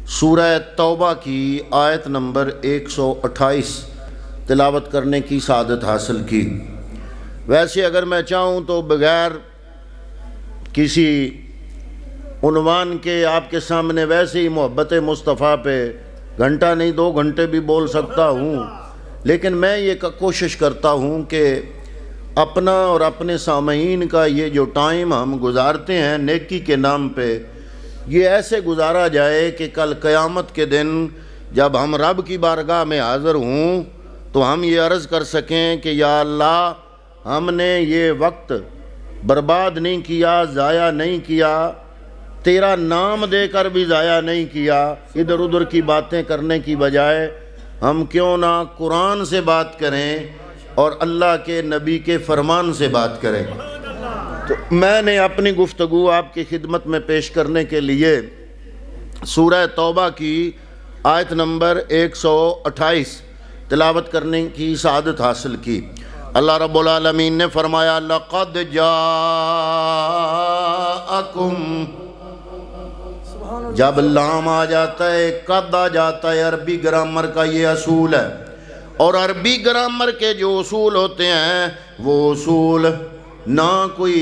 سورہ توبہ کی آیت نمبر 128 تلاوت کرنے کی سعادت حاصل کی۔ ویسے اگر میں چاہوں تو بغیر کسی عنوان کے آپ کے سامنے ویسے ہی محبت مصطفیٰ پہ گھنٹہ نہیں 2 گھنٹے بھی بول سکتا ہوں، لیکن میں یہ کوشش کرتا ہوں کہ اپنا اور اپنے سامعین کا یہ جو ٹائم ہم گزارتے ہیں نیکی کے نام پہ، یہ ایسے گزارا جائے کہ کل قیامت کے دن جب ہم رب کی بارگاہ میں حاضر ہوں تو ہم یہ عرض کر سکیں کہ یا اللہ ہم نے یہ وقت برباد نہیں کیا، ضائع نہیں کیا، تیرا نام دے کر بھی ضائع نہیں کیا۔ ادھر ادھر کی باتیں کرنے کی بجائے ہم کیوں نہ قرآن سے بات کریں اور اللہ کے نبی کے فرمان سے بات کریں۔ تو میں نے اپنی گفتگو آپ کی خدمت میں پیش کرنے کے لیے سورہ توبہ کی آیت نمبر 128 تلاوت کرنے کی سعادت حاصل کی۔ اللہ رب العالمین نے فرمایا لَقَدْ جَاءَكُمْ، جب لام آ جاتا ہے قد آ جاتا ہے، عربی گرامر کا یہ اصول ہے، اور عربی گرامر کے جو اصول ہوتے ہیں وہ اصول نہ کوئی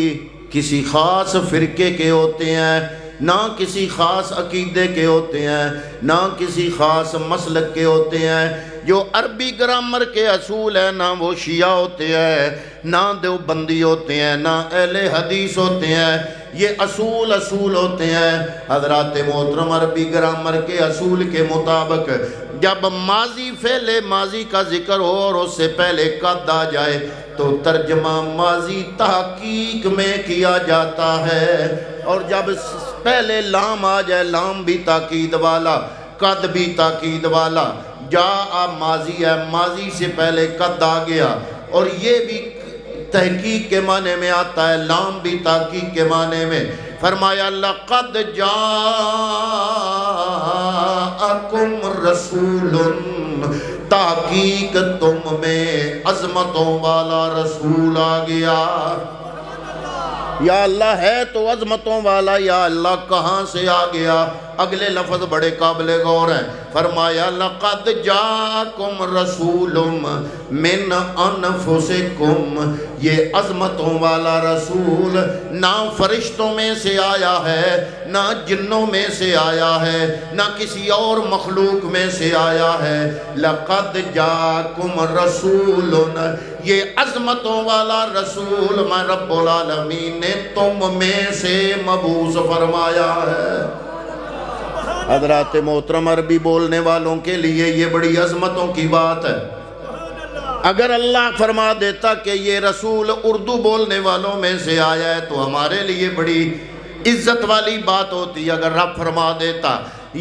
کسی خاص فرقے کے ہوتے ہیں، نہ کسی خاص عقیدے کے ہوتے ہیں، نہ کسی خاص مسلک کے ہوتے ہیں۔ جو عربی گرامر کے اصول ہیں نہ وہ شیعہ ہوتے ہیں، نہ دیوبندی ہوتے ہیں، نہ اہل حدیث ہوتے ہیں، یہ اصول ہوتے ہیں۔ حضرات محترم، عربی گرامر کے اصول کے مطابق جب ماضی فعل ماضی کا ذکر ہو اور اس سے پہلے قد آ جائے تو ترجمہ ماضی تحقیق میں کیا جاتا ہے، اور جب پہلے لام آ جائے، لام بھی تاکید والا، قد بھی تاکید والا، جاء ماضی ہے، ماضی سے پہلے قد آ گیا، اور یہ بھی تحقیق کے معنی میں آتا ہے، لام بھی تحقیق کے معنی میں۔ فرمایا لَقَدْ جَاءَكُمْ رَسُولٌ، تحقیق تم میں عظمتوں والا رسول آ گیا۔ یا اللہ ہے تو عظمتوں والا، یا اللہ کہاں سے آ گیا؟ اگلے لفظ بڑے قابل غور ہیں۔ فرمایا لَقَدْ جَاءَكُمْ رَسُولٌ مِّنْ أَنفُسِكُمْ، یہ عظمتوں والا رسول نہ فرشتوں میں سے آیا ہے، نہ جنوں میں سے آیا ہے، نہ کسی اور مخلوق میں سے آیا ہے۔ لَقَدْ جَاءَكُمْ رَسُولٌ، یہ عظمتوں والا رسول میں رب العالمین نے تم میں سے مبعوث فرمایا ہے۔ حضرات محترم، عربی بولنے والوں کے لیے یہ بڑی عظمتوں کی بات ہے۔ اگر اللہ فرما دیتا کہ یہ رسول اردو بولنے والوں میں سے آیا ہے تو ہمارے لیے بڑی عزت والی بات ہوتی۔ اگر رب فرما دیتا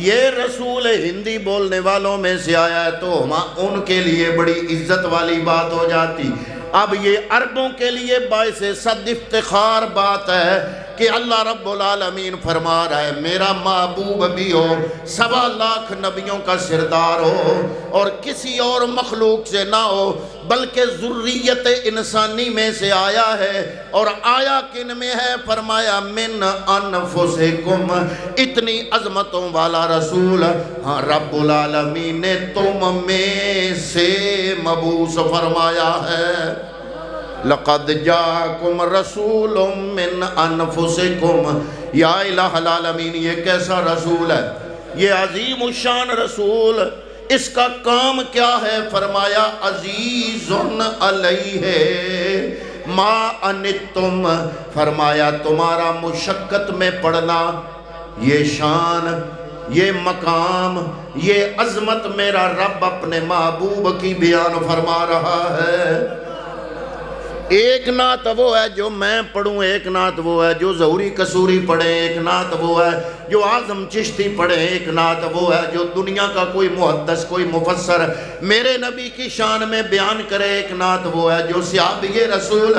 یہ رسول ہندی بولنے والوں میں سے آیا ہے تو ان کے لیے بڑی عزت والی بات ہو جاتی۔ اب یہ عربوں کے لیے باعث صد افتخار بات ہے کہ اللہ رب العالمین فرما رہا ہے میرا محبوب بھی ہو، 1.25 لاکھ نبیوں کا سردار ہو، اور کسی اور مخلوق سے نہ ہو بلکہ ذریت انسانی میں سے آیا ہے۔ اور آیا کن میں ہے؟ فرمایا من انفسکم، اتنی عظمتوں والا رسول ہاں رب العالمین نے تم میں سے مبعوث فرمایا ہے۔ لَقَدْ جَاءَكُمْ رَسُولٌ مِّنْ أَنفُسِكُمْ، یا الہ العالمین یہ کیسا رسول ہے؟ یہ عظیم الشان رسول، اس کا کام کیا ہے؟ فرمایا عزیز علیہ ما عنتم، فرمایا تمہارا مشقت میں پڑنا، یہ شان، یہ مقام، یہ عظمت میرا رب اپنے محبوب کی بیان فرما رہا ہے۔ ایک نعت وہ ہے جو میں پڑھوں، ایک نعت وہ ہے جو ظہوری قصوری پڑھیں، ایک نعت وہ ہے جو اعظم چشتی پڑھیں، ایک نعت وہ ہے جو دنیا کا کوئی محدث کوئی مفسر میرے نبی کی شان میں بیان کرے، ایک نعت وہ ہے جو صحابی رسول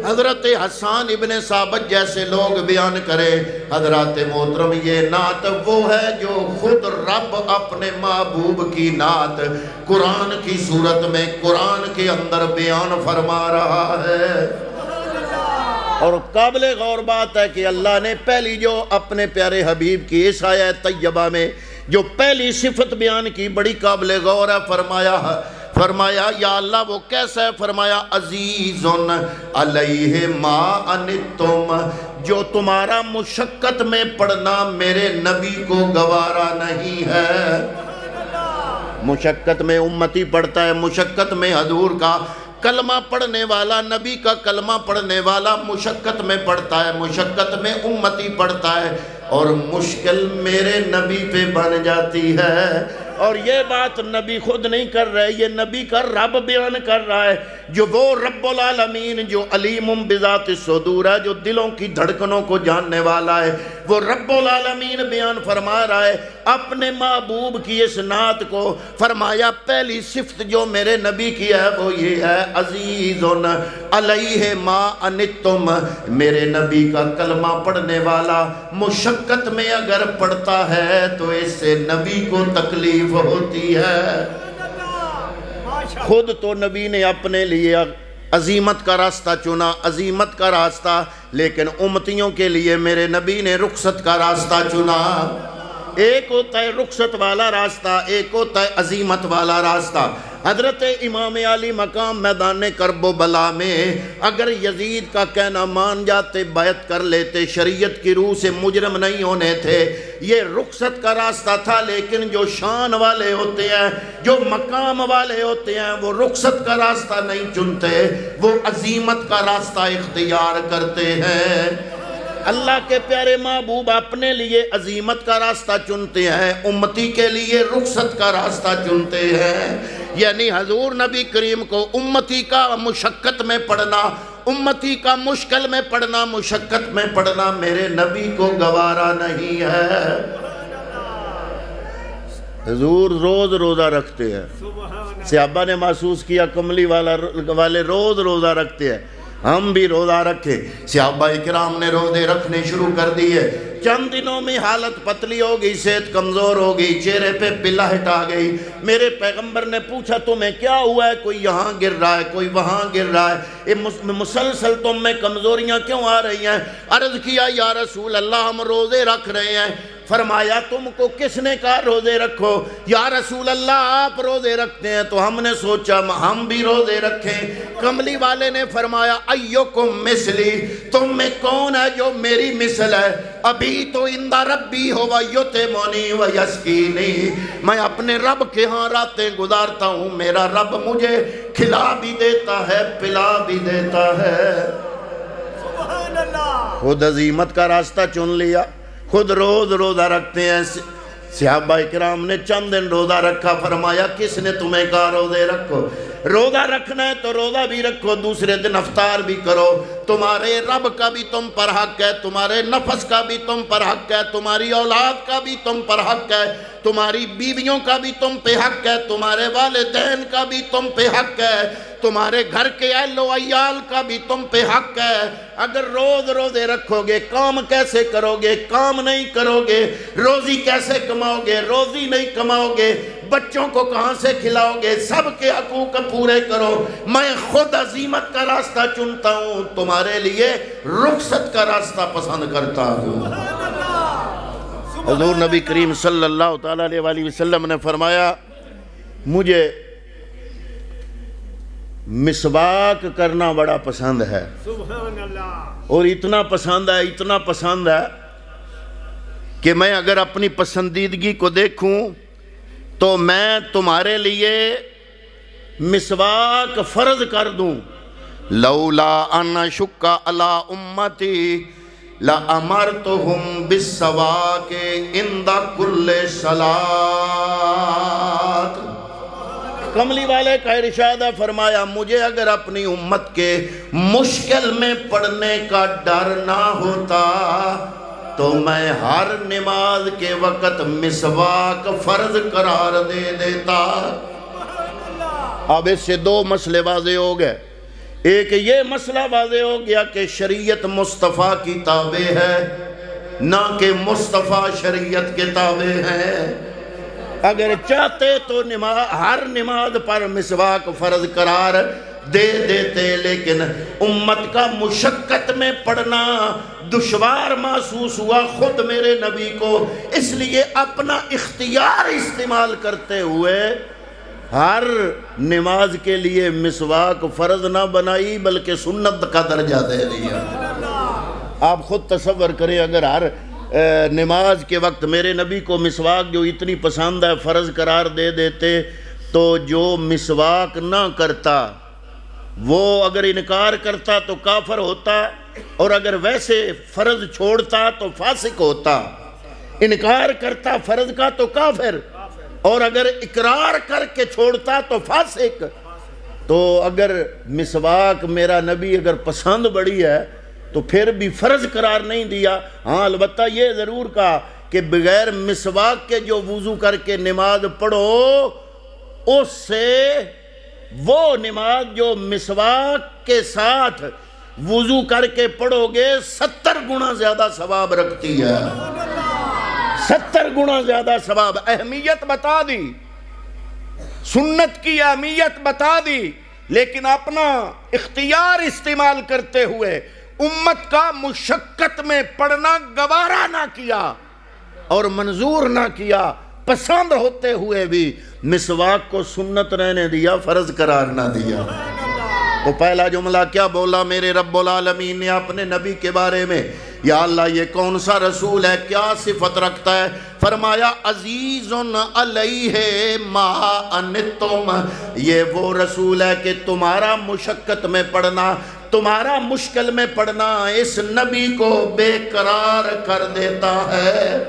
حضرت حسان ابن ثابت جیسے لوگ بیان کرے۔ حضرات محترم، یہ نعت وہ ہے جو خود رب اپنے محبوب کی نعت قرآن کی صورت میں قرآن کے اندر بیان فرما رہا ہے۔ اور قابل غور بات ہے کہ اللہ نے پہلی جو اپنے پیارے حبیب کی اس آیت طیبہ میں جو پہلی صفت بیان کی بڑی قابل غور ہے، فرمایا یا اللہ وہ کیسا ہے؟ فرمایا عزیزن علیہ ما انتم، جو تمہارا مشقت میں پڑھنا میرے نبی کو گوارا نہیں ہے۔ مشقت میں امتی پڑھتا ہے، مشقت میں حضور کا کلمہ پڑھنے والا، نبی کا کلمہ پڑھنے والا مشقت میں پڑھتا ہے، مشقت میں امتی پڑھتا ہے، اور مشکل میرے نبی پہ بن جاتی ہے۔ اور یہ بات نبی خود نہیں کر رہے، یہ نبی کا رب بیان کر رہا ہے، جو وہ رب العالمین جو علیم بذات الصدور ہے، جو دلوں کی دھڑکنوں کو جاننے والا ہے، وہ رب العالمین بیان فرما رہا ہے اپنے محبوب کی اس نعت کو۔ فرمایا پہلی صفت جو میرے نبی کی ہے وہ یہ ہے عزیزن علیہ ما انتم، میرے نبی کا کلمہ پڑھنے والا مشقت میں اگر پڑھتا ہے تو اس سے نبی کو تکلیف ہوتی ہے۔ خود تو نبی نے اپنے لیے عظیمت کا راستہ چنا، عظیمت کا راستہ، لیکن امتیوں کے لیے میرے نبی نے رخصت کا راستہ چنا۔ ایک ہوتا ہے رخصت والا راستہ، ایک ہوتا ہے عظیمت والا راستہ۔ حضرت امام علی مقام میدان کرب و بلا میں اگر یزید کا کہنا مان جاتے، بیعت کر لیتے، شریعت کی روح سے مجرم نہیں ہونے تھے۔ یہ رخصت کا راستہ تھا، لیکن جو شان والے ہوتے ہیں، جو مقام والے ہوتے ہیں، وہ رخصت کا راستہ نہیں چنتے، وہ عظیمت کا راستہ اختیار کرتے ہیں۔ اللہ کے پیارے محبوب اپنے لیے عظیمت کا راستہ چنتے ہیں، امتی کے لیے رخصت کا راستہ چنتے ہیں۔ یعنی حضور نبی کریم کو امتی کا مشقت میں پڑھنا، امتی کا مشکل میں پڑھنا، مشقت میں پڑھنا میرے نبی کو گوارا نہیں ہے۔ حضور روز روزہ رکھتے ہیں، صحابہ نے محسوس کیا کملی والے روز روزہ رکھتے ہیں، ہم بھی روزہ رکھے۔ صحابہ اکرام نے روزے رکھنے شروع کر دیے، چند دنوں میں حالت پتلی ہو گئی، صحت کمزور ہو گئی، چہرے پہ بلہٹ آ گئی۔ میرے پیغمبر نے پوچھا تمہیں کیا ہوا ہے؟ کوئی یہاں گر رہا ہے، کوئی وہاں گر رہا ہے، مسلسل تم میں کمزوریاں کیوں آ رہی ہیں؟ عرض کیا یا رسول اللہ ہم روزے رکھ رہے ہیں۔ فرمایا تم کو کس نے کہا روزے رکھو؟ یا رسول اللہ آپ روزے رکھتے ہیں تو ہم نے سوچا ہم بھی روزے رکھیں۔ کملی والے نے فرمایا ایوکم مثلی، تم میں کون ہے جو میری مثل ہے؟ ابھی تو اندہ ربی ہو ویتمونی ویسکینی، میں اپنے رب کے ہاں راتیں گزارتا ہوں، میرا رب مجھے کھلا بھی دیتا ہے، پلا بھی دیتا ہے۔ سبحان اللہ۔ خود عظیمت کا راستہ چن لیا، خود روز روزہ رکھتے ہیں۔ صحابہ اکرام نے چند دن روزہ رکھا، فرمایا کس نے تمہیں کہا روزے رکھو؟ روزہ رکھنا ہے تو روزہ بھی رکھو، دوسرے دن افطار بھی کرو۔ تمہارے رب کا بھی تم پر حق ہے، تمہارے نفس کا بھی تم پر حق ہے، تمہاری اولاد کا بھی تم پر حق ہے، تمہاری بیویوں کا بھی تم پہ حق ہے، تمہارے والدین کا بھی تم پہ حق ہے، تمہارے گھر کے اہل و عیال کا بھی تم پہ حق ہے۔ اگر روز روزے رکھو گے کام کیسے کرو گے؟ کام نہیں کرو گے، روزی کیسے کماؤ گے؟ روزی نہیں کماؤ گے، بچوں کو کہاں سے کھلاؤ گے؟ سب کے حقوق پورے کرو۔ میں خود عظیمت کا راستہ چنتا ہوں، تمہارے لیے رخصت کا راستہ پسند کرتا ہوں۔ حضور نبی کریم صلی اللہ تعالیٰ علیہ وسلم نے فرمایا مجھے مسواک کرنا بڑا پسند ہے، اور اتنا پسند ہے، اتنا پسند ہے کہ میں اگر اپنی پسندیدگی کو دیکھوں تو میں تمہارے لیے مسواک فرض کر دوں۔ لولا ان اشق علی امتی لامرتہم بالسواک عند کل صلاۃ۔ کملی والے کا ارشاد ہے، فرمایا مجھے اگر اپنی امت کے مشکل میں پڑھنے کا ڈر نہ ہوتا تو میں ہر نماز کے وقت مسواک فرض قرار دے دیتا۔ اب اس سے دو مسئلے واضح ہو گئے۔ ایک یہ مسئلہ واضح ہو گیا کہ شریعت مصطفیٰ کی تابع ہے، نہ کہ مصطفیٰ شریعت کے تابع ہے۔ اگر چاہتے تو ہر نماز پر مسواک فرض قرار دے دیتے، لیکن امت کا مشقت میں پڑھنا دشوار محسوس ہوا خود میرے نبی کو، اس لیے اپنا اختیار استعمال کرتے ہوئے ہر نماز کے لیے مسواک فرض نہ بنائی بلکہ سنت کا درجہ دے دیا۔ آپ خود تصور کریں اگر ہر نماز کے وقت میرے نبی کو مسواک جو اتنی پسند ہے فرض قرار دے دیتے، تو جو مسواک نہ کرتا وہ اگر انکار کرتا تو کافر ہوتا، اور اگر ویسے فرض چھوڑتا تو فاسق ہوتا۔ انکار کرتا فرض کا تو کافر، اور اگر اقرار کر کے چھوڑتا تو فاسق۔ تو اگر مسواک میرا نبی اگر پسند بڑی ہے تو پھر بھی فرض قرار نہیں دیا۔ ہاں البتہ یہ ضرور کہا کہ بغیر مسواک کے جو وضو کر کے نماز پڑھو، اس سے وہ نماز جو مسواک کے ساتھ وضو کر کے پڑھو گے 70 گنا زیادہ ثواب رکھتی ہے، 70 گنا زیادہ ثواب۔ اہمیت بتا دی، سنت کی اہمیت بتا دی، لیکن اپنا اختیار استعمال کرتے ہوئے امت کا مشقت میں پڑھنا گوارا نہ کیا اور منظور نہ کیا، پسند ہوتے ہوئے بھی مسواک کو سنت رہنے دیا، فرض قرار نہ دیا۔ تو پہلا جملہ کیا بولا میرے رب العالمین نے اپنے نبی کے بارے میں؟ یا اللہ یہ کون سا رسول ہے، کیا صفت رکھتا ہے؟ فرمایا عزیز علیہ ما عنتم، یہ وہ رسول ہے کہ تمہارا مشقت میں پڑھنا، تمہارا مشکل میں پڑھنا اس نبی کو بے قرار کر دیتا ہے۔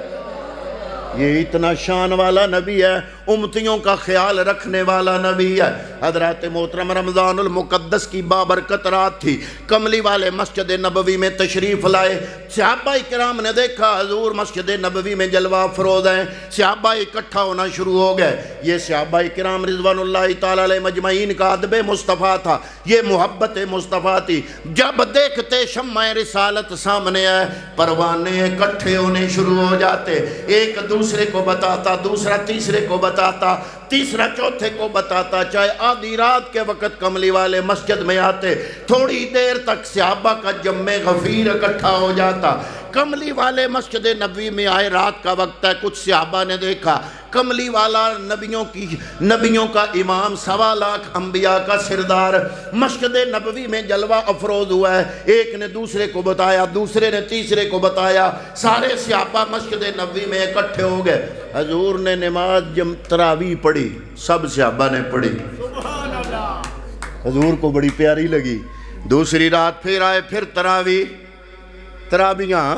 یہ اتنا شان والا نبی ہے، امتیوں کا خیال رکھنے والا نبی ہے۔ حضرات محترم رمضان المقدس کی بابرکت رات تھی، کملی والے مسجد نبوی میں تشریف لائے۔ صحابہ کرام نے دیکھا حضور مسجد نبوی میں جلوہ افروز ہیں، صحابہ اکٹھا ہونا شروع ہو گئے۔ یہ صحابہ کرام رضوان اللہ تعالیٰ علیہ مجمعین کا ادب مصطفیٰ تھا، یہ محبت مصطفیٰ تھی۔ جب دیکھتے شمع رسالت سامنے ہے، پروانے اکٹھے ہونے شروع ہو جاتے، ایک دوسرے کو بتاتا، دوسرا تیسرے کو بتاتا، تیسرا چوتھے کو بتاتا، چاہے آدھی رات کے وقت کملی والے مسجد میں آتے، تھوڑی دیر تک صحابہ کا جمع غفیر اکٹھا ہو جاتا۔ کملی والے مسجد نبوی میں آئے، رات کا وقت ہے، کچھ صحابہ نے دیکھا کملی والا نبیوں کا امام، 1.25 لاکھ انبیاء کا سردار مسجد نبوی میں جلوہ افروز ہوا ہے۔ ایک نے دوسرے کو بتایا، دوسرے نے تیسرے کو بتایا، سارے صحابہ مسجد نبوی میں اکٹھے ہو گئے۔ حضور نے نماز تراویح پڑھی، سب صحابہ نے پڑھی، حضور کو بڑی پیاری لگی۔ دوسری رات پھر آئے، پھر تراویحاں،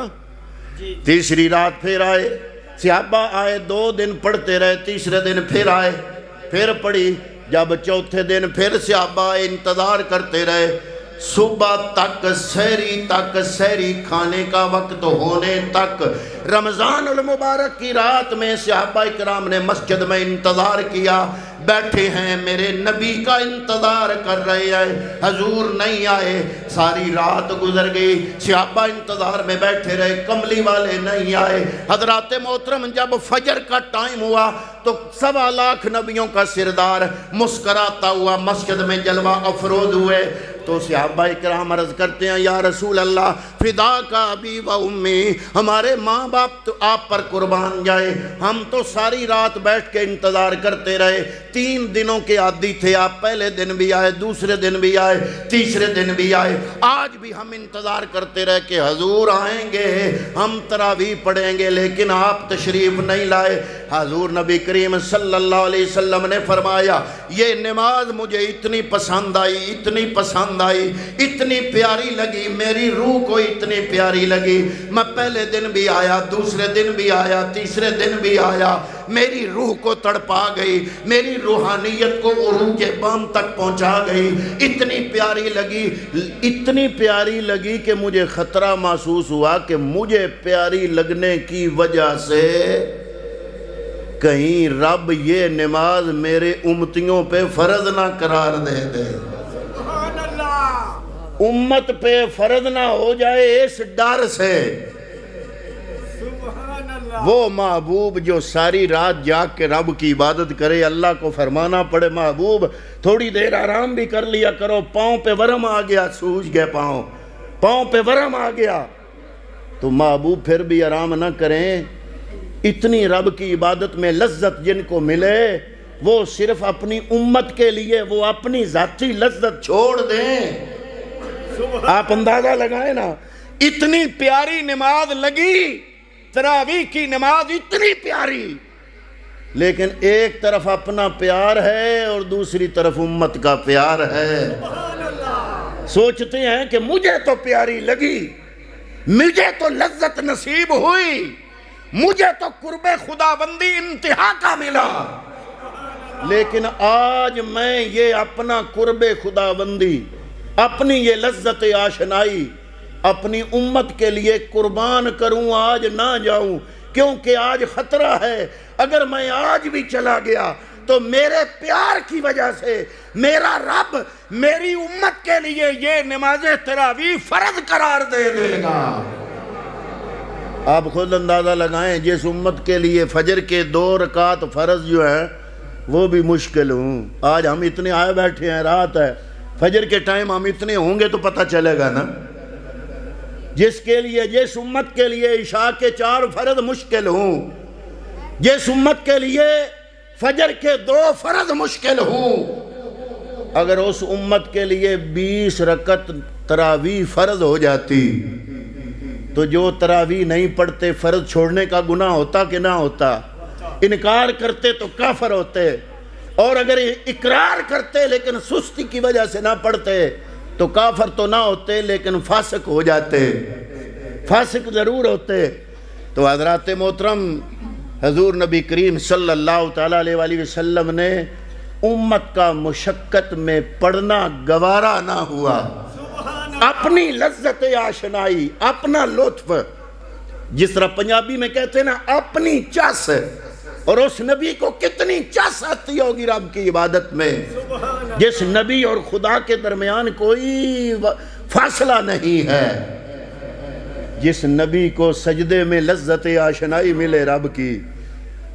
تیسری رات پھر آئے، صحابہ آئے، 2 دن پڑھتے رہے، تیسرے دن پھر آئے، پھر پڑھی، جب چوتھے دن پھر صحابہ انتظار کرتے رہے، صبح تک، سحری کھانے کا وقت ہونے تک، رمضان المبارک کی رات میں صحابہ کرام نے مسجد میں انتظار کیا، بیٹھے ہیں میرے نبی کا انتظار کر رہے ہیں، حضور نہیں آئے۔ ساری رات گزر گئی، صحابہ انتظار میں بیٹھے رہے، کملی والے نہیں آئے۔ حضرات محترم جب فجر کا ٹائم ہوا تو 1.25 لاکھ نبیوں کا سردار مسکراتا ہوا مسجد میں جلوہ افروز ہوئے۔ تو صحابہ کرام عرض کرتے ہیں یا رسول اللہ فدا کا ابی و امی، ہمارے ماں باپ تو آپ پر قربان جائے، ہم تو ساری رات بیٹھ کے انتظار کرتے رہے، 3 دنوں کے عادی تھے، آپ پہلے دن بھی آئے، دوسرے دن بھی آئے، تیسرے دن بھی آئے، آج بھی ہم انتظار کرتے رہے کہ حضور آئیں گے، ہم تراویح پڑھیں گے، لیکن آپ تشریف نہیں لائے۔ حضور نبی کریم صلی اللہ علیہ وسلم نے فرمایا یہ نماز مجھے اتنی پسند آئی، اتنی پسند آئی، اتنی پیاری لگی، میری روح کو اتنی پیاری لگی، میں پہلے دن بھی آیا، دوسرے دن بھی آیا، تیسرے دن بھی آیا، میری روح کو تڑپا گئی، میری روحانیت کو عروج بام تک پہنچا گئی، اتنی پیاری لگی کہ مجھے خطرہ محسوس ہوا کہ مجھے پیاری لگنے کی وجہ سے کہیں رب یہ نماز میرے امتیوں پہ فرض نہ قرار دے دے، امت پہ فرض نہ ہو جائے اس ڈر سے، وہ محبوب جو ساری رات جاگ کے رب کی عبادت کرے، اللہ کو فرمانا پڑے محبوب تھوڑی دیر آرام بھی کر لیا کرو، پاؤں پہ ورم آ گیا، سوج گئے پاؤں پہ ورم آ گیا، تو محبوب پھر بھی آرام نہ کریں۔ اتنی رب کی عبادت میں لذت جن کو ملے وہ صرف اپنی امت کے لیے وہ اپنی ذاتی لذت چھوڑ دیں۔ آپ اندازہ لگائیں نا، اتنی پیاری نماز لگی، تراویح کی نماز اتنی پیاری، لیکن ایک طرف اپنا پیار ہے اور دوسری طرف امت کا پیار ہے۔ سوچتے ہیں کہ مجھے تو پیاری لگی، مجھے تو لذت نصیب ہوئی، مجھے تو قرب خداوندی انتہا کا ملا، لیکن آج میں یہ اپنا قرب خداوندی، اپنی یہ لذت آشنائی اپنی امت کے لیے قربان کروں، آج نہ جاؤں، کیونکہ آج خطرہ ہے اگر میں آج بھی چلا گیا تو میرے پیار کی وجہ سے میرا رب میری امت کے لیے یہ نماز تراویح فرض قرار دے دے گا۔ آپ خود اندازہ لگائیں، جس امت کے لیے فجر کے 2 رکعت فرض جو ہیں وہ بھی مشکل ہوں، آج ہم اتنے آئے بیٹھے ہیں، رات ہے، فجر کے ٹائم ہم اتنے ہوں گے تو پتہ چلے گا نا۔ جس امت کے لیے عشاء کے 4 فرض مشکل ہوں، جس امت کے لیے فجر کے 2 فرض مشکل ہوں، اگر اس امت کے لیے 20 رکعت تراویح فرض ہو جاتی تو جو تراویح نہیں پڑھتے فرض چھوڑنے کا گناہ ہوتا کہ نہ ہوتا؟ انکار کرتے تو کافر ہوتے، اور اگر اقرار کرتے لیکن سستی کی وجہ سے نہ پڑھتے تو کافر تو نہ ہوتے لیکن فاسق ہو جاتے، فاسق ضرور ہوتے۔ تو حضرات محترم، حضور نبی کریم صلی اللہ تعالیٰ علیہ وآلہ وسلم نے امت کا مشقت میں پڑھنا گوارا نہ ہوا، اپنی لذت آشنائی، اپنا لطف، جس طرح پنجابی میں کہتے ہیں نا اپنی چس، اور اس نبی کو کتنی چس آتی ہوگی رب کی عبادت میں، جس نبی اور خدا کے درمیان کوئی فاصلہ نہیں ہے، جس نبی کو سجدے میں لذت آشنائی ملے رب کی،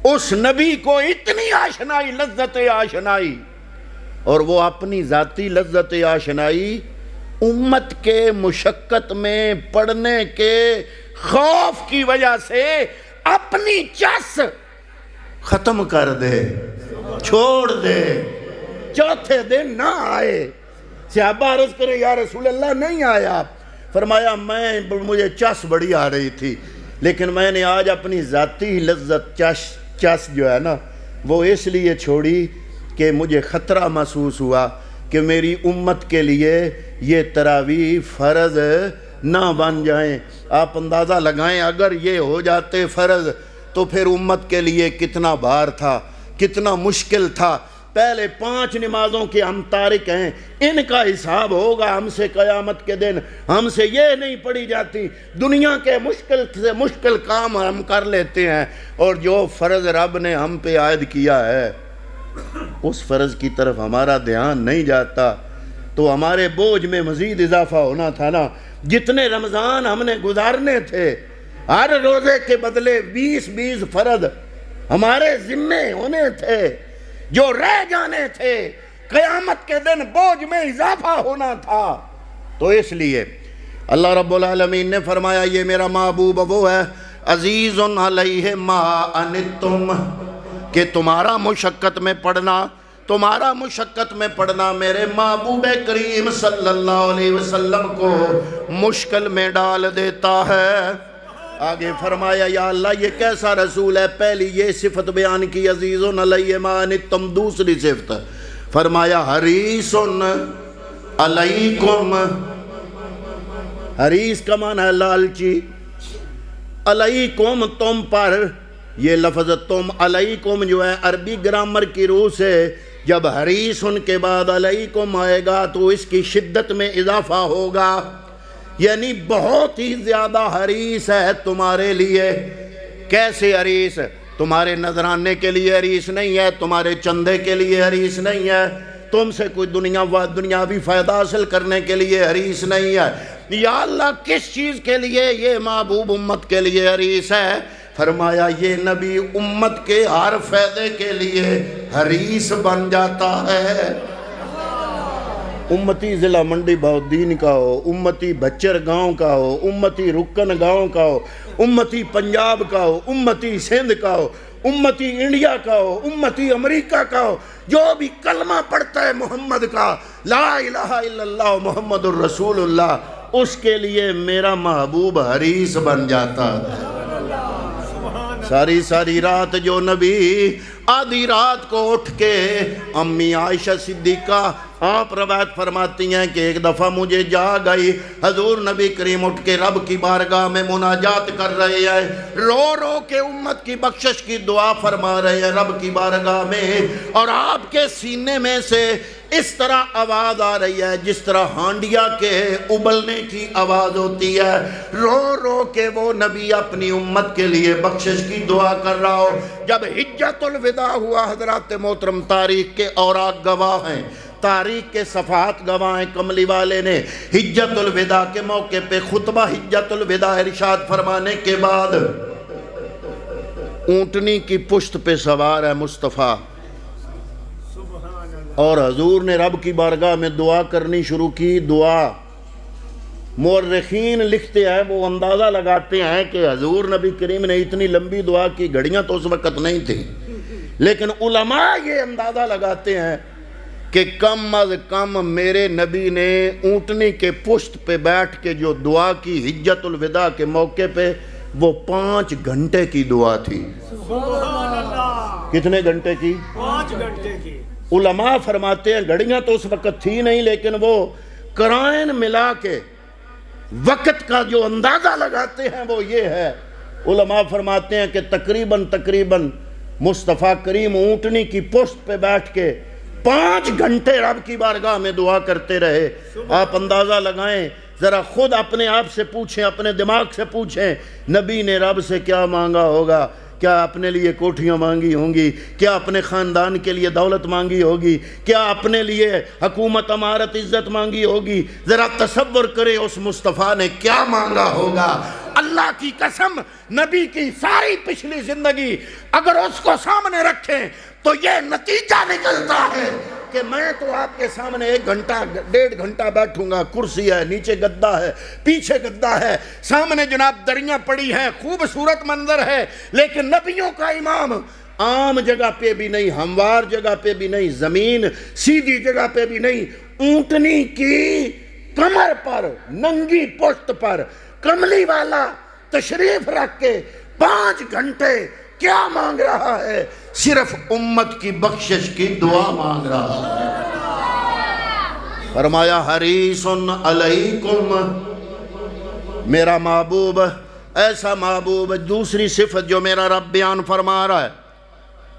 اس نبی کو اتنی آشنائی، لذت آشنائی، اور وہ اپنی ذاتی لذت آشنائی امت کے مشقت میں پڑھنے کے خوف کی وجہ سے اپنی چس ختم کر دے، چھوڑ دے، چوتھے دن نہ آئے۔ صحابہ عرض کرے یا رسول اللہ نہیں آیا، فرمایا مجھے چس بڑی آ رہی تھی، لیکن میں نے آج اپنی ذاتی لذت چس جو ہے نا وہ اس لیے چھوڑی کہ مجھے خطرہ محسوس ہوا کہ میری امت کے لیے یہ تراویح فرض نہ بن جائیں۔ آپ اندازہ لگائیں اگر یہ ہو جاتے فرض تو پھر امت کے لیے کتنا بھار تھا، کتنا مشکل تھا۔ پہلے 5 نمازوں کے ہم تارک ہیں، ان کا حساب ہوگا ہم سے قیامت کے دن، ہم سے یہ نہیں پڑھی جاتی، دنیا کے مشکل سے مشکل کام ہم کر لیتے ہیں، اور جو فرض رب نے ہم پہ عائد کیا ہے اس فرض کی طرف ہمارا دھیان نہیں جاتا، تو ہمارے بوجھ میں مزید اضافہ ہونا تھا نا۔ جتنے رمضان ہم نے گزارنے تھے، ہر روزے کے بدلے 20 فرض ہمارے ذمے ہونے تھے، جو رہ جانے تھے، قیامت کے دن بوجھ میں اضافہ ہونا تھا۔ تو اس لیے اللہ رب العالمین نے فرمایا یہ میرا محبوب وہ ہے عزیز علیہ ما عنتم، کہ تمہارا مشقت میں پڑھنا میرے محبوب کریم صلی اللہ علیہ وسلم کو مشکل میں ڈال دیتا ہے۔ آگے فرمایا یا اللہ یہ کیسا رسول ہے، پہلی یہ صفت بیان کی عزیز علیہ ما عنتم، دوسری صفت فرمایا حریص علیکم۔ حریص کا معنی ہے لالچی، علیکم تم پر، یہ لفظ تم علیکم جو ہے عربی گرامر کی روح سے جب حریص ان کے بعد علیکم آئے گا تو اس کی شدت میں اضافہ ہوگا، یعنی بہت ہی زیادہ حریص ہے تمہارے لیے۔ کیسے حریص؟ تمہارے نذرانے کے لیے حریص نہیں ہے، تمہارے چندے کے لیے حریص نہیں ہے، تم سے کوئی دنیاوی فائدہ حاصل کرنے کے لیے حریص نہیں ہے۔ یا اللہ کس چیز کے لیے یہ محبوب امت کے لیے حریص ہے؟ فرمایا یہ نبی امت کے ہر فائدے کے لیے حریص بن جاتا ہے۔ امتی ضلع منڈی بہودین کا ہو، امتی بچر گاؤں کا ہو، امتی رکن گاؤں کا ہو، امتی پنجاب کا ہو، امتی سندھ کا ہو، امتی انڈیا کا ہو، امتی امریکہ کا ہو، جو بھی کلمہ پڑھتا ہے محمد کا، لا الہ الا اللہ محمد الرسول اللہ، اس کے لیے میرا محبوب حریص بن جاتا ہے۔ ساری رات جو نبی آدھی رات کو اٹھ کے امی عائشہ صدیقہ آپ روایت فرماتی ہیں کہ ایک دفعہ مجھے جاگ آئی، حضور نبی کریم اٹھ کے رب کی بارگاہ میں مناجات کر رہے ہیں، رو رو کے امت کی بخشش کی دعا فرما رہے ہیں رب کی بارگاہ میں، اور آپ کے سینے میں سے اس طرح آواز آ رہی ہے جس طرح ہانڈیا کے ابلنے کی آواز ہوتی ہے، رو رو کے وہ نبی اپنی امت کے لیے بخشش کی دعا کر رہا ہو۔ جب حجت الوداع ہوا، حضرات محترم تاریخ کے اوراق گواہ ہیں، تاریخ کے صفحات گواہ ہیں، کملی والے نے حجت الوداع کے موقع پہ خطبہ حجت الوداع ارشاد فرمانے کے بعد اونٹنی کی پشت پہ سوار ہے مصطفیٰ، اور حضور نے رب کی بارگاہ میں دعا کرنی شروع کی۔ دعا مورخین لکھتے ہیں، وہ اندازہ لگاتے ہیں کہ حضور نبی کریم نے اتنی لمبی دعا کی، گھڑیاں تو اس وقت نہیں تھیں، لیکن علماء یہ اندازہ لگاتے ہیں کہ کم از کم میرے نبی نے اونٹنی کے پشت پہ بیٹھ کے جو دعا کی حجت الوداع کے موقع پہ، وہ 5 گھنٹے کی دعا تھی۔ کتنے گھنٹے کی؟ 5 گھنٹے کی۔ علماء فرماتے ہیں گھڑیاں تو اس وقت تھی نہیں، لیکن وہ قرائن ملا کے وقت کا جو اندازہ لگاتے ہیں وہ یہ ہے، علماء فرماتے ہیں کہ تقریباً مصطفیٰ کریم اونٹنی کی پشت پہ بیٹھ کے 5 گھنٹے رب کی بارگاہ میں دعا کرتے رہے۔ آپ اندازہ لگائیں، ذرا خود اپنے آپ سے پوچھیں، اپنے دماغ سے پوچھیں، نبی نے رب سے کیا مانگا ہوگا؟ کیا اپنے لیے کوٹھیاں مانگی ہوں گی؟ کیا اپنے خاندان کے لیے دولت مانگی ہوگی؟ کیا اپنے لیے حکومت امارت عزت مانگی ہوگی؟ ذرا تصور کرے اس مصطفیٰ نے کیا مانگا ہوگا۔ اللہ کی قسم، نبی کی ساری پچھلی زندگی اگر اس کو سامنے رکھیں تو یہ نتیجہ نکلتا ہے کہ میں تو آپ کے سامنے 1 گھنٹہ 1.5 گھنٹہ بیٹھوں گا، کرسی ہے، نیچے گدا ہے، پیچھے گدا ہے، سامنے جناب دریاں پڑی ہیں، خوبصورت منظر ہے، لیکن نبیوں کا امام عام جگہ پہ بھی نہیں، ہموار جگہ پہ بھی نہیں، زمین سیدھی جگہ پہ بھی نہیں، اونٹنی کی کمر پر، ننگی پشت پر کملی والا تشریف رکھ کے 5 گھنٹے کیا مانگ رہا ہے؟ صرف امت کی بخشش کی دعا مانگ رہا ہے۔ فرمایا حریص علیکم، میرا محبوب ایسا محبوب، دوسری صفت جو میرا رب بیان فرما رہا ہے،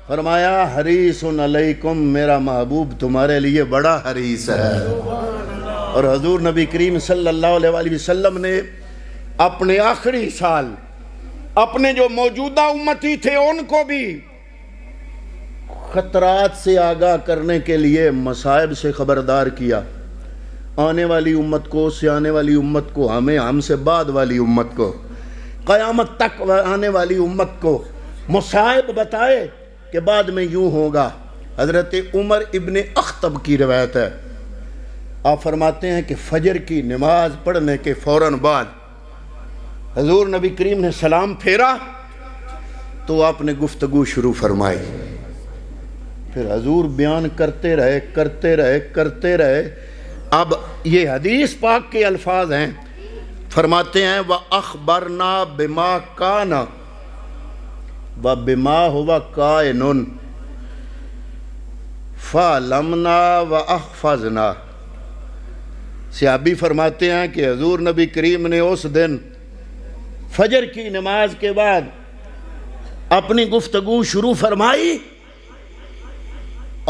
فرمایا حریص علیکم، میرا محبوب تمہارے لیے بڑا حریص ہے۔ اور حضور نبی کریم صلی اللہ علیہ وسلم نے اپنے آخری سال اپنے جو موجودہ امتی تھے ان کو بھی خطرات سے آگاہ کرنے کے لیے مصائب سے خبردار کیا، آنے والی امت کو، اس سے آنے والی امت کو، ہم سے بعد والی امت کو، قیامت تک آنے والی امت کو مصائب بتائے کہ بعد میں یوں ہوگا۔ حضرت عمر ابن اخطب کی روایت ہے، آپ فرماتے ہیں کہ فجر کی نماز پڑھنے کے فوراً بعد حضور نبی کریم نے سلام پھیرا تو آپ نے گفتگو شروع فرمائی، پھر حضور بیان کرتے رہے۔ اب یہ حدیث پاک کے الفاظ ہیں، فرماتے ہیں وَأَخْبَرْنَا بِمَا كَانَ وَبِمَا هُوَ كَائِنٌ فَعَلَمْنَا وَأَحْفَظْنَا۔ صحابی فرماتے ہیں کہ حضور نبی کریم نے اس دن فجر کی نماز کے بعد اپنی گفتگو شروع فرمائی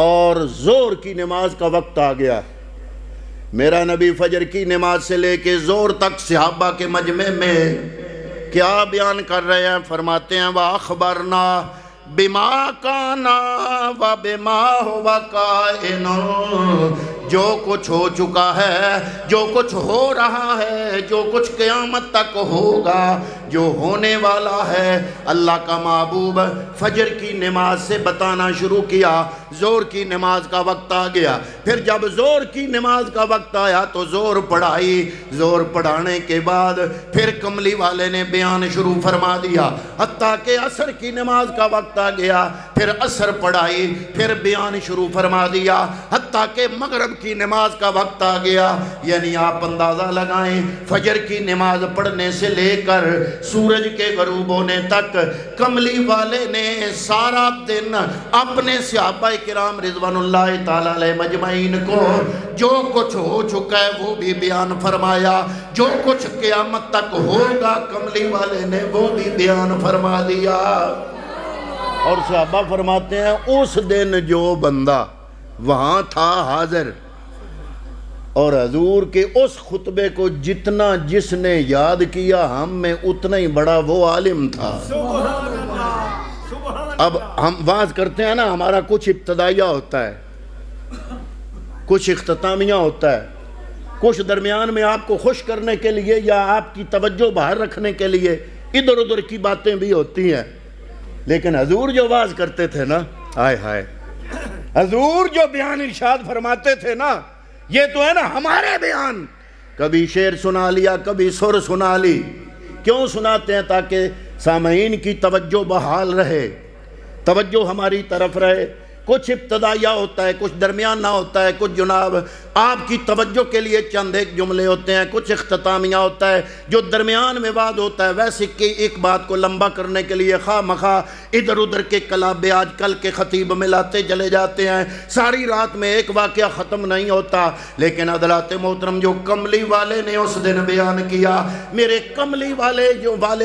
اور زور کی نماز کا وقت آ گیا۔ میرا نبی فجر کی نماز سے لے کے زور تک صحابہ کے مجمع میں کیا بیان کر رہے ہیں؟ فرماتے ہیں وَأَخْبَرْنَا بِمَا كَانَ وَبِمَا هُوَ كَائِنٌ، جو کچھ ہو چکا ہے، جو کچھ ہو رہا ہے، جو کچھ قیامت تک ہوگا، جو ہونے والا ہے، اللہ کا محبوب فجر کی نماز سے بتانا شروع کیا۔ زور کی نماز کا وقت آ گیا، پھر جب زور کی نماز کا وقت آیا تو زور پڑھائی، زور پڑھانے کے بعد پھر کملی والے نے بیان شروع فرما دیا، حتیٰ کہ عصر کی نماز کا وقت آ گیا، پھر عصر پڑھائی، پھر بیان شروع فرما دیا، حتیٰ کہ مغرب کی نماز کا وقت آ گیا۔ یعنی آپ اندازہ لگائیں، فجر کی نماز پڑھنے سے لے کر سورج کے غروب ہونے تک کملی والے نے سارا دن اپنے صحابہ کرام رضوان اللہ تعالیٰ علیہ مجمعین کو جو کچھ ہو چکا ہے وہ بھی بیان فرمایا، جو کچھ قیامت تک ہوگا کملی والے نے وہ بھی بیان فرما دیا۔ اور صحابہ فرماتے ہیں اس دن جو بندہ وہاں تھا حاضر اور حضور کے اس خطبے کو جتنا جس نے یاد کیا ہم میں اتنا ہی بڑا وہ عالم تھا۔ اب ہم واز کرتے ہیں نا، ہمارا کچھ ابتدائیہ ہوتا ہے، کچھ اختتامیہ ہوتا ہے، کچھ درمیان میں آپ کو خوش کرنے کے لیے یا آپ کی توجہ باہر رکھنے کے لیے ادھر ادھر کی باتیں بھی ہوتی ہیں۔ لیکن حضور جو واز کرتے تھے نا، آئے ہائے، حضور جو بیان ارشاد فرماتے تھے نا، یہ تو ہے نا ہمارے بیان، کبھی شعر سنا لیا، کبھی سر سنا لی۔ کیوں سناتے ہیں؟ تاکہ سامعین کی توجہ بحال رہے، توجہ ہماری طرف رہے۔ کچھ ابتدائیہ ہوتا ہے، کچھ درمیانہ ہوتا ہے، کچھ جناب آپ کی توجہ کے لیے چند ایک جملے ہوتے ہیں، کچھ اختتامیہ ہوتا ہے، جو درمیان میں وعد ہوتا ہے۔ ویسے کہ ایک بات کو لمبا کرنے کے لیے خواہ مخواہ ادھر ادھر کے کلابے آج کل کے خطیب ملاتے چلے جاتے ہیں، ساری رات میں ایک واقعہ ختم نہیں ہوتا۔ لیکن حضرات محترم، جو کملی والے نے اس دن بیان کیا، میرے کملی والے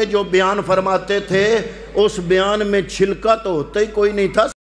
جو بیان فرماتے تھے، اس بیان میں چھلکا تو ہوتا ہی کوئی نہیں تھا۔